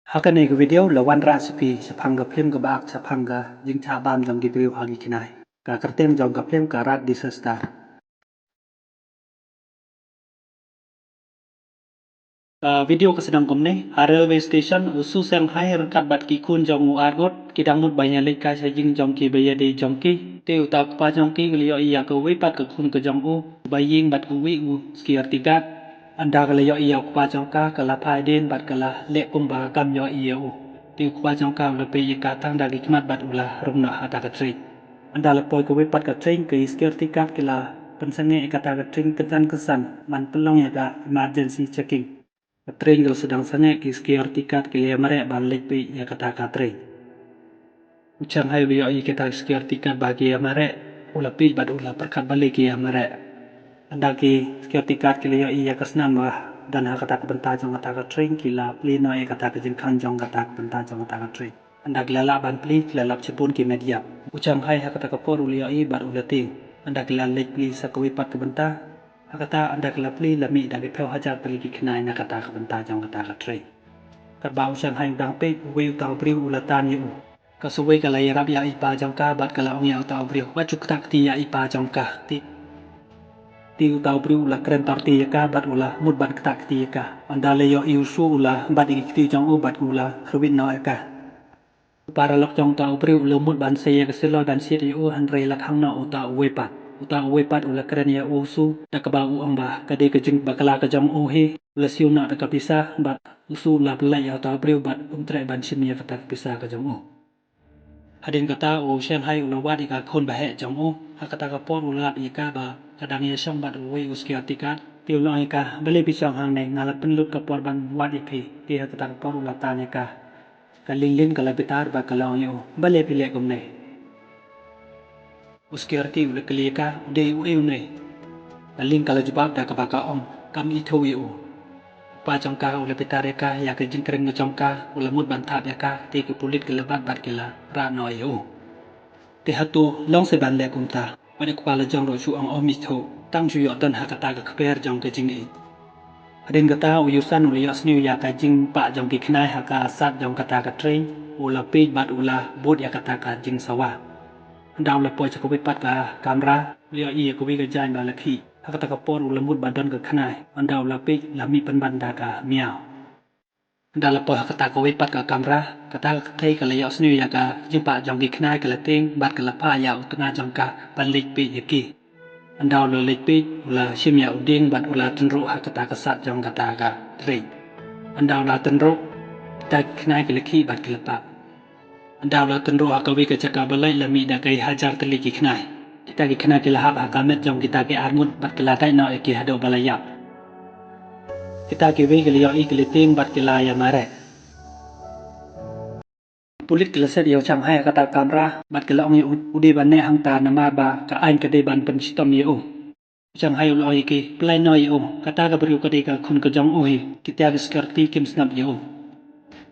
Hakane ke video lawan rasipi sepangga film ke baak sepangga jing cabam jong di video hagi kinai. Ka kertem jong ka film ka rat di sestar. Video kesedang komne railway station usu Shanghai rengkat bat ki kun jong u argot kidang mut banyak lek ka jing jong ki baya de jong ki te utak pa jong ki liyo iya ke wi pat ke kun ke jong u baying bat ku wi u security guard anda ke liyo iya pa jong ka la pai den bat ke la lek kum ba kam yo iya u ti pa jong ka le pe ka tang da ki mat bat ula rum na ata ka tri anda le poi ke wi pat ka train ke security guard ke la pensenge kata ka train kesan man pelong ya ka emergency checking train kalau sedang sange ki security guard ke ya mare balik pe ya kata ka train ucang hai liyo i kita security guard bagi ya mare ula pi bad ula perkat balik ya mare anda ki security guard ke liyo i ya kasnan bah dan ha kata benta jong kata ka train kila pli no e kata ka jing kan jong kata benta jong kata ka train anda gilala ban pli gilala cebun ki media ucang hai ha kata ka por liyo i bad ula ting anda gilala lek pli sakwi pat ke benta kata anda kelapli lami dari pel hajar pergi kenai nak kata kebentar jong kata katri kerbau Shanghai udang pe wei tau priu ulatan yu kasuwei kala yarap ya ipa jong ka bat kala ong ya tau priu wajuk tak ti ya ipa jong ka ti tau priu ula keren tar ti ya ka bat ula mut bat tak ti ya ka anda le yo iusu ula bat ti jong u bat ula khruwin no ya ka para lok jong tau priu ula mut ban se ya keselo dan sit yu andre lak hang no uta wei pat uta wei pat ula keren ya usu da ka ba u ong ba ka de ka jing bakala ka jong u hi ula siu na da ka pisa bat usu la bela ya tau priu bat tre ban sim ya ka pisa ka jong u hadin kata u Shanghai ula wat ka khon ba he jong u ha kata ka por ula i ka ba kadang ya shong bat wei us ki atikat ti ula i ka bele pi shong hang ne ngala penlut ka por ban wat i phi ti ha kata ka por ula ta ne ka kalilin kala bitar ba kala ong yu bale pi le kum ne security ula kali ka de u e ne kalin kala jubab da ka ba ka ong kam i thu yu pa jong ka ula bitar ka ya ka jing kering jong ka ula mut ban thap ya ka ti ki pulit ke lebat bat ke la ra no yu ti hatu long se ban le kum ta ba de kwa la jong ro chu ong omi thu tang chu yo ton ha kata ka kper jong ke jing i adin kata u yusan ula yas new ya ka jing pa jong ki khnai ha ka sat jong kata ka train ula pe bat ula bot ya kata ka jing sawa đào là poi cho pat ka camera liya i ko wi ga jan ba la khi ha ka ka por ula mut badan ka khnai an daw la pe la mi pan ban da ka miao da la poi ha ka ko wi pat ka camera ka ta ka thei ka la ya snu ya ka jing pa jong ki khnai ka la ting bat ka la pa ya u tna jong ka pan lik pe ya ki an daw la lik pe ula shim ya u ding bat ula tun ro ha ka ta ka sat jong ka ta ka tre an daw la tun ro ta khnai ka la khi bat ka la pa đào là tân roa kawi ka chaka balai la mi da kai hajar tali ki khnai kita ki khnai ki la hab hakamet jong kita ki armut bat kala dai no ki hado balayap kita ki wi ki yo i ki ting bat ki la ya mare pulit ki la set yo chang hai kata kamera bat ki la ong udi ban ne hang ta na ma ba ka ain ka de ban pen sitom yo chang hai lo ki play no yo kata ka bru ka de ka khun ka jong o hi kita ki security kim snap yo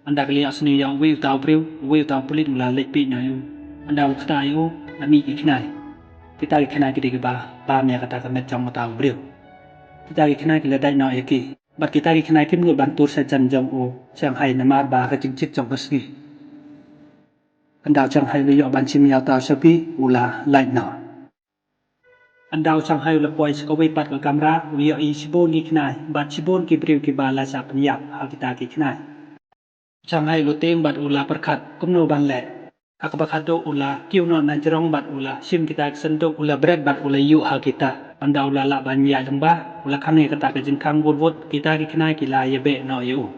anda kali asni yang wi tau pulit mula lek pi na yu anda kata yu nami ki khnai kita ki khnai ki de ba me kata ka met jong tau briu kita ki khnai ki la dai no e ki bat kita ki khnai kim ngut ban tur sa jan jong o chang hai na ma ba ka jing chit jong kasni anda chang hai li yo ban chim ya tau sapi ula lai no anda chang hai la poi ko wi pat ka kamera wi yo i sibon ki khnai bat sibon ki briu ki ba la sa pnyap ha kita ki khnai Shanghai lo teng bat ula perkat kumno ban le ak bakat do ula kiu no na jerong bat ula sim kita sendo ula bread bat ula yu ha kita panda ula la ban ya lamba ula khange kata ka jin khang vot kita ki khnai ki la ye be no yu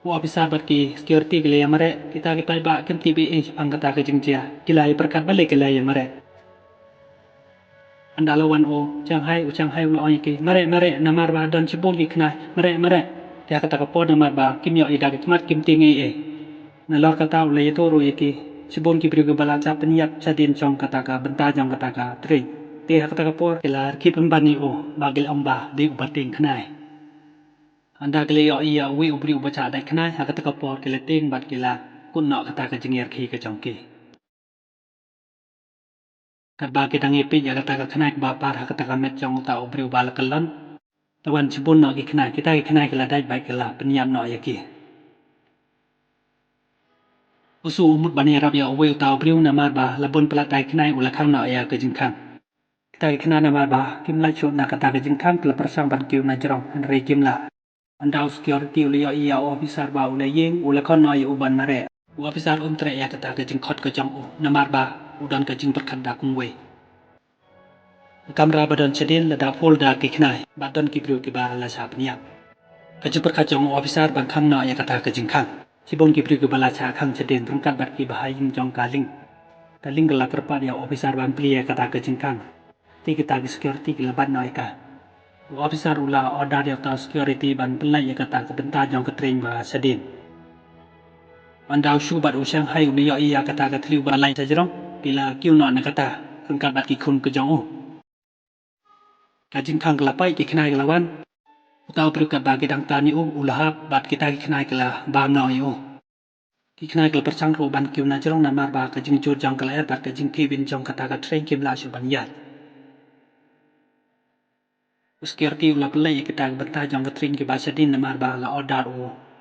wa bisa bat ki security ki le mare kita ki pai ba kem ti bi ang kata ka jing jia ki la perkat bale ki la ye mare anda lawan o Shanghai lo ki mare na mar ba don chibol ki khnai mare dia kata ka po na ba kim yo ida ki mat kim tingi e na lor kata ule to ro ki sibon ki bri bala cha penyap cha din chong kata ka benta jong kata ka tri te kata ka por kila ki pembani o bagil amba di ubating khnai anda kile yo iya wi ubri ubacha dai khnai ha kata ka por kila ting bat kila kun no kata ka jingir khi ka chong ki kat ba ki dangi pi ya kata ka khnai ba par ha kata ka met chong ta ubri bala kalon tawan sibun no ki khnai kita ki khnai kila dai bai kila penyam no ya ki usu umut bani Arab ya uwe utau briu namar ba labun pelat dai kenai ula kang na ya ke jingkang. Kita kena namar ba kim la chu na kata ke jingkang kela persang ban kiu na jerong henry kim la. Andau security ula ya iya officer ba ula yeng ula kon na ya uban mare. Officer tre ya kata ke jingkot ke jong u namar ba udan ke jing berkat da kung we. Kamera badan sedin lada folder ke kenai badan ki briu ki ba la sa pniak. Kajing berkat jong officer ban kang na ya kata ke jingkang. Sibon ki briu ki bala cha kang sedin terungkat bat ki bahaying jong kaling. Kaling gelak terpat ya officer ban pli ya kata ke jingkang. Ti kita ki security ki laban na ka. Officer ula order ya ta security ban pelai ya kata ke bentar jong ke train ba sedin. Andau shu bat usyang hai uli ya iya kata ke tliu ba lai sajrong bila kiu na kata terungkat bat ki kun ke jong u. Kajing kang kelapai ki kenai lawan. Utau berkat bagi dang tani ulahap bat kita ki kenai kela ba na yu. Ki kenai kela persang ro ban kiu na jerong namar ba kajing jur jong kela bat kajing ki bin jong kata ke train kim la shu ban yat. Security ula pelai kita betah jong ke train ki ba sedin namar ba la order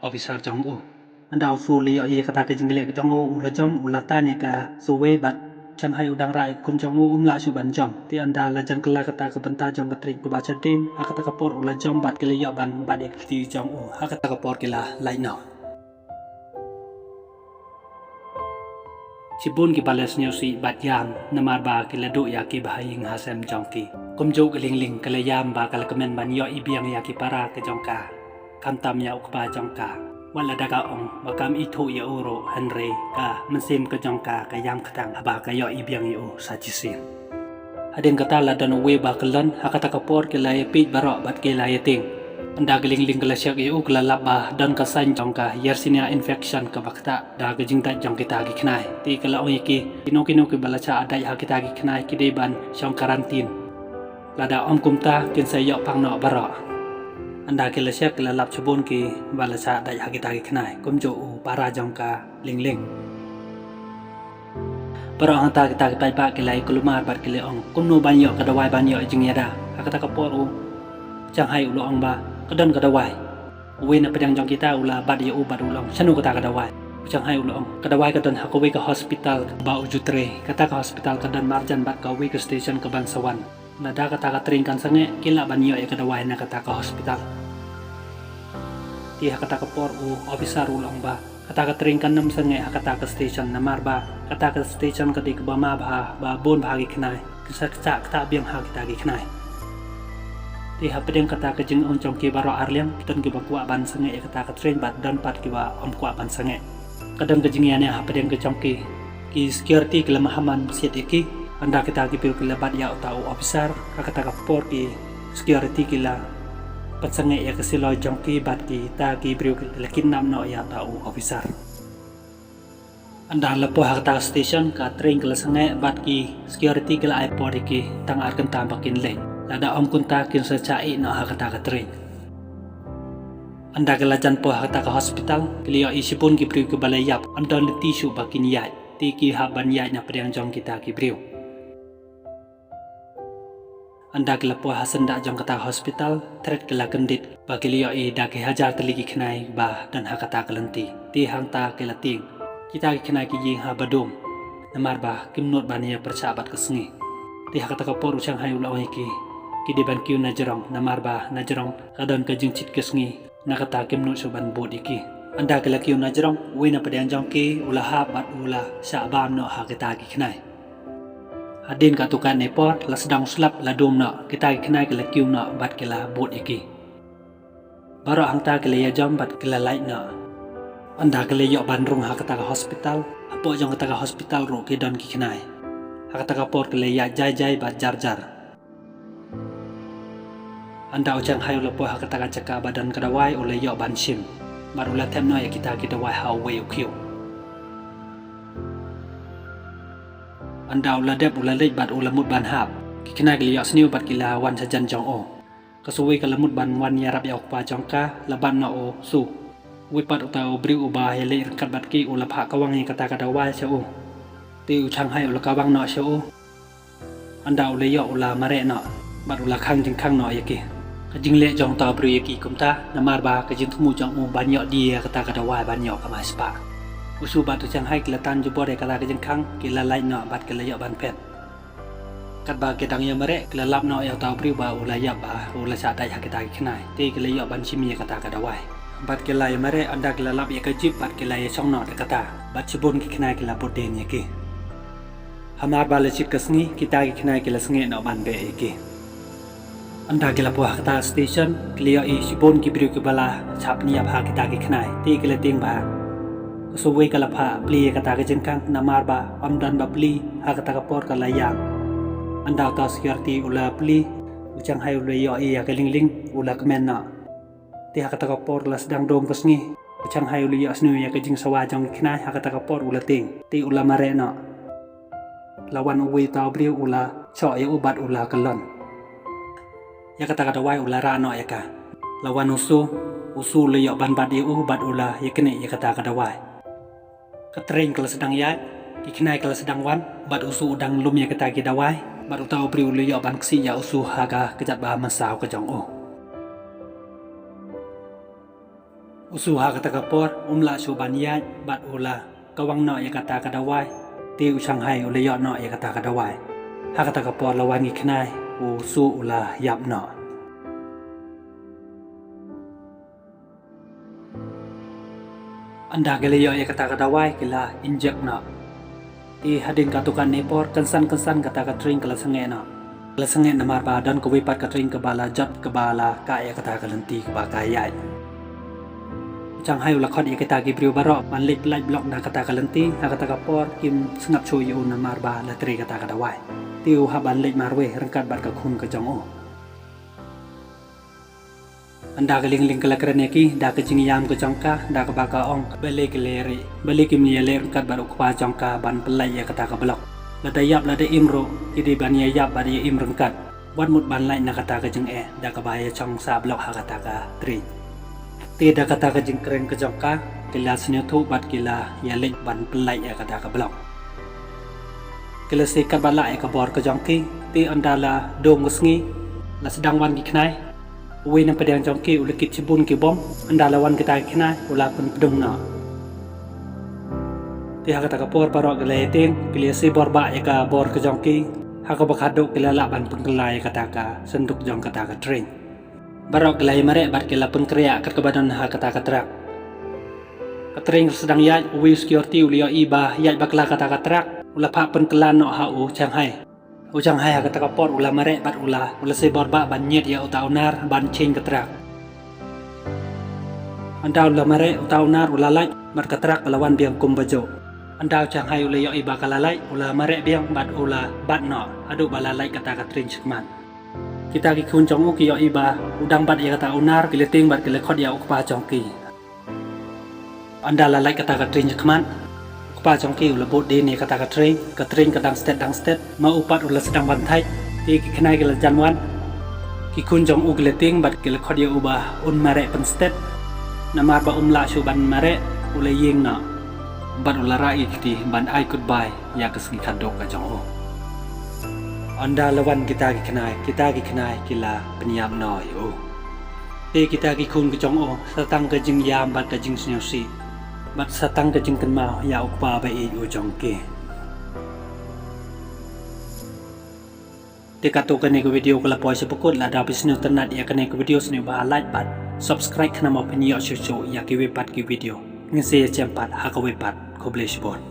officer jong u. Andau su li ya kata ke jing le jong u ula jom ula tani ka suwe bat chan hai udang rai kun jong u la shu ban jom. Ti anda la jang kela kata ke betah jong ke train ki ba sedin akata ke por ula jom bat ke le ya ban bat ek ti jong u akata ke por kila lai no. Cibun ki balas nyusi bat yam namar ba ki ladu ya ki bahaying hasem jong ki. Kumjo ke ling kala yam ba kala kemen ban yo ibiang ya ki para ke jong ka. Kam tam ya ukba jong ka. Wala daga ong bakam itu ya uro henry ka mensim ke jong ka yam katang ba ka yo ibiang yu sa jisin. Hadin kata la dan we ba kelon hakata ka por ki la pi barok bat ki la ting. Anda geling kala syak yu kala laba dan ka san jong ka yersinia infection ka bakta da ke jing ta jong kita ki knai. Ti kala ong ki kino ki balacha adai ha kita ki knai ki de ban syong karantin. Lada om kumta kin sayok pang no barok. Anda kila syak kila lap cebun ki balasa dai hakita ki kenai kumjo u para jong ka ling. Barok hang ta kita pai ba kila kulumar bat kila ong kumno banyo kadawai banyo jing yada hakata ka por u chang hai ulo ong ba kadan kadawai. Uwe na pedang jong kita ula bat ya u bat ulong chanu kata kadawai. Chang hai ulo ong kadawai kadan hakowe ka hospital ba ujutre kata ka hospital kadan marjan bat ka we ke station ke Bangsawan. Nada kata ka train kan sange kila banyo ya kadawai na kata ka hospital. Ti kata ka por u officer ulong ba kata ka train kan nam sange kata ka station namar ba kata ka station ka dik ba ma ba bon bhagi knai kisa kata biang ha kita gi knai. Ti pedeng kata ka jing on chong ki baro arliang dan ki ba kwa ban sange ya kata ka train bat dan pat ki ba om kwa ban sange. Kadang ka jing ya ne pedeng ka chong ki security kelemahaman siat iki. Anda kita kipil kila bat ya utau officer kata kapor ki security kila patsange ya kasilo jong ki bat ki ta ki briu lakin nam no ya tau officer. Anda lepo hakta station ka train kila sange bat ki security kila airport ki tang arkan tambakin le lada om kunta kin sa chai no hakta ka train. Anda kila jan po hakta ka hospital kila isipun ki briu ke balayap anda le tisu bakin yai ti ki haban yai na pedang jong kita ki briu. Anda kila po hasan da jong kata hospital threat kila kendit bagi liyo da ke hajar teligi kenai ba dan hakata kelenti ti hang ta kila ting kita ki kenai ki jing ha badum namar ba kimnot bania persahabat kesengi ti hakata ka por uchang hai ulo ki de ban kiu na jerong namar ba na jerong kadan ka jing chit kesengi na kata kimnot suban bod iki anda kila kiu na jerong we na pedang jong ki ula ha bat ula sa bam no ha kita ki kenai. Adin katukan nepot la sedang slap la dom na kita kenai kala kiu na bat kala bot iki. Baro hang ta kala ya jom bat kala light na. Anda kala yo bandrung ha kata hospital apo jong kata hospital ro ke don ki kenai. Ha kata por kala ya jai bat jar. Anda ujang hayo lepo ha kata caka badan kadawai oleh yo ban sim. Baru la tem na ya kita dawai ha we kiu. Anda ula dep ula lej bat ula mut ban hap ki kena gli yak sniu bat kila wan sajan jong o kasuwe kala mut ban wan yarap ya ukpa jong ka laban na o su we pat uta o bri uba hele kat bat ki ula pha kawang ni kata wa cha o ti u chang hai ula kawang na cha o anda ula yo ula mare na bat ula khang jing khang na yaki ka jing le jong ta bri yaki kumta namar ba ka jing thumu jong o ban yo dia kata wa ban yo ka mas pa usu bat tu Shanghai kila tan jubor kata ke jengkang kila lai no bat kila yok ban pet kat ba kedang ya mere kila lap no ya tau pri ba ulaya ba ula sa dai kita kenai ti kila yok ban chimi kata ka dawai bat kila ya mere anda kila lap ya kajip bat kila ya song no kata bat chibun ki kenai kila boden ya ke hamar ba le chit kasngi kita ki kenai kila snge no ban be ke anda kila puah kata station kila i chibun ki bru ki bala chap ni ba kita ki kenai ti kila ting ba suwe kala pha pli kata ke jengkang namar ba amdan ba pli ha kata ka por kala yang anda ta security ula pli uchang hai ula yo iya ke ling ula kemen na ti ha kata ka por la sedang dong kesngi uchang hai ula yo snu ya ke jing sawa jong khnai ha kata ka por ula ting ti ula mare na lawan uwe ta bri ula cho ya ubat ula kelon ya kata ka wai ula ra no ya ka lawan usu le yo ban bat u bat ula ya kene ya kata ka wai katring kalau sedang ya ikinai kalau sedang wan bat usu udang lum ya kata ki dawai bat utau pri ulu yo ban ksi ya usu haga kejat ba masau ke jong usu ha kata ka por umla su ban ya bat ula kawang no ya kata ka dawai ti u Shanghai ulu yo no ya kata ka dawai ha kata ka por lawan ikinai usu ula yap no anda gele yo ya kata dawai kila injek na ti hadin katukan nepor kensan kata katring kala senge na mar ba dan ko wipat katring ke bala jat ke bala ka ya kata kalenti ke ba kaya chang hai ula khod ya kata gi brio baro man lek like block na kata kalenti ha kata kapor kim sngap chu yu na mar ba la tri kata dawai tiu ha ban lek marwe rengkat bat ka khun ke jong anda keling-ling kala kerana ki da ke jingyam ke jangka da ke baka ong balik leri balik kim ye ler kat baru kwa jangka ban pelai ya kata ka blok la da yap la da imro idi ban ye yap ba ye imreng kat wan mut ban lai na kata ka jing da ka ba ye chong sa blok ha kata ka tri ti da kata ka jing kren ke jangka kila sne thu bat kila ye lek ban pelai ya kata ka blok kila se kat bala ya ka bor ke jangki ti anda la dong ngi la sedang wan ki knai uwe na pedang jongki ula kit cibun ki bom anda lawan kita kena ula pun pedung na ti ha kata ka por parok gele ting kili si bor ba ya ka bor ke jongki ha ka bakado kila la ban pun kelai kata ka senduk jong kata ka train barok gele mare bat kila pun kriya kat ke badan ha kata ka trak ka train sedang ya uwe security uli iba ya bakla kata ka trak ula pa pun kelan no ha u Shanghai ujang hai kata kapor ula mare bat ula se borba ban nyet ya utau nar ban ching ketrak andau ula mare utau nar ula lai mat ketrak lawan biang kum bajo andau chang hai ula yo iba kala lai ula mare biang bat ula bat no adu bala lai kata katrin chikman kita ki kun jong ki yo iba udang bat ya kata unar kileting bat kile khod ya ukpa jong ki anda la lai kata katrin chikman pa jongki ula bot de ni kata katring kadang state ma upat ula sedang bantai ti ki khnai gel janwan ki kun jong u gleting bat gel khodia uba un mare pen state namar ba umla shu ban mare ula ying na bat ula rai ti ban ai goodbye ya kasgi khadok ka jong anda lawan kita ki khnai kila penyam no yo ti kita ki kun ke jong satang ke jing yam bat ke jing snyosi bat satang ke jingkan mau ya ukpa ba i ujongke tekato kane ke video kala poi sepukut la da bisnu tanat ya kane ke video sne ba like bat subscribe kana ma penyo chu ya ke we pat ke video ngse ya champat ha ka we pat ko bless bon